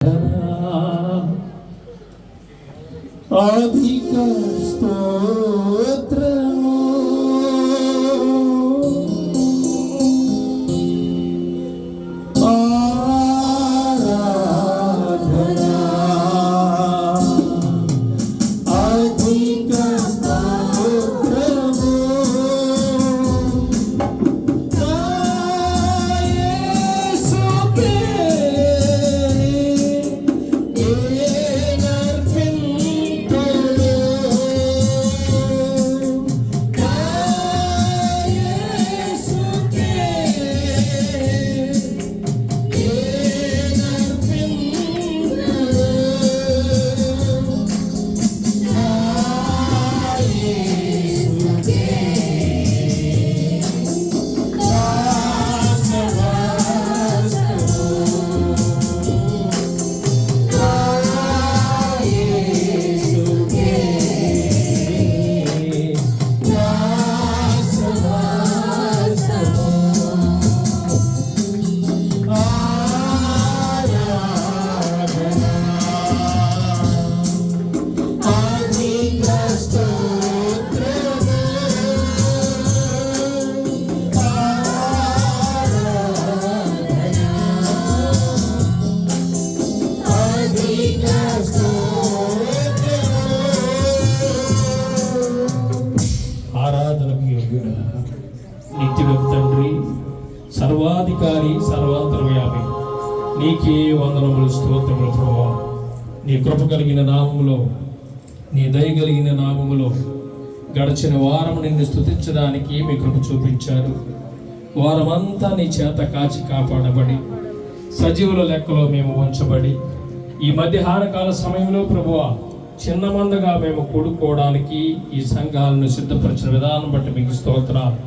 అధిక స్తోత్రము ఆరాధన అధిక స్తోత్రము యేసుకే నిత్యుడకు తండ్రి, సర్వాధికారి, సర్వాంతర్యామి, నీకే వందనములు, స్తోత్రములు ప్రభువా. నీ కృప కలిగిన నామములో, నీ దయ కలిగిన నామములో గడిచిన వారం నిన్ను స్తుతించడానికి మీ కృప చూపించారు. వారమంతా నీ చేత కాచి కాపాడబడి సజీవుల లెక్కలో మేము ఉంచబడి ఈ మధ్యాహ్న కాల సమయంలో ప్రభువా చిన్న మందగా మేము కూడుకోవడానికి ఈ సంఘాలను సిద్ధపరిచిన విధానం బట్టి మీకు స్తోత్రాలు.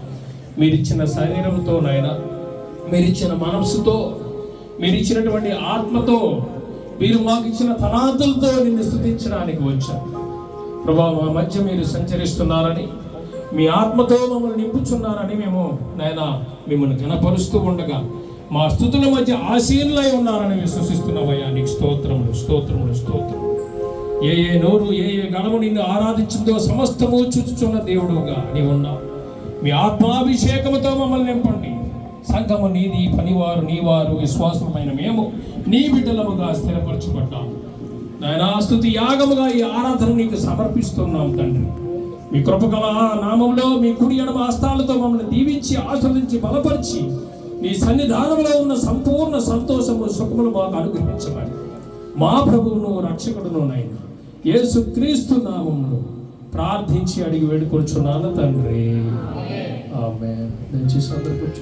మీరిచ్చిన శరీరంతో నాయనా, మీరిచ్చిన మనస్సుతో, మీరిచ్చినటువంటి ఆత్మతో, మీరు మాకు ఇచ్చిన తలాంతులతో నిన్ను స్తుతించడానికి వచ్చారు ప్రభా. మా మధ్య మీరు సంచరిస్తున్నారని, మీ ఆత్మతో మమ్మల్ని నింపుచున్నారని మేము నాయనా మిమ్మల్ని ఘనపరుస్తూ ఉండగా మా స్తుతుల మధ్య ఆసీనులై ఉన్నారని విశ్వసిస్తున్నావయ్యా. నీకు స్తోత్రములు, స్తోత్రములు, స్తోత్రములు. ఏ నోరు, ఏ గణము నిన్ను ఆరాధించిందో సమస్తము చూచుచున్న దేవుడుగా నీవు ఉన్నావు. మీ ఆత్మాభిషేకముతో మమ్మల్ని నింపండి. సంఘము నీది, పనివారు నీవారు, విశ్వాసమైన మేము నీ బిడ్డలముగా స్థిరపరచబడ్డాము నాయనా. స్తుతి యాగముగా ఈ ఆరాధన నీకు సమర్పిస్తున్నాం తండ్రి. మీ కృపగల నామంలో మీ కుడి ఎడమ హస్తాలతో మమ్మల్ని దీవించి ఆశీర్వదించి బలపరిచి నీ సన్నిధానంలో ఉన్న సంపూర్ణ సంతోషము, సుఖములు మాకు అనుగ్రహించమని మా ప్రభువును రక్షకుడును నాయన యేసుక్రీస్తు నామములో ప్రార్థించి అడిగి వేడుకొనుచున్నాను తండ్రి. ఆమేన్. దయచేసి అందరూ కూర్చోండి.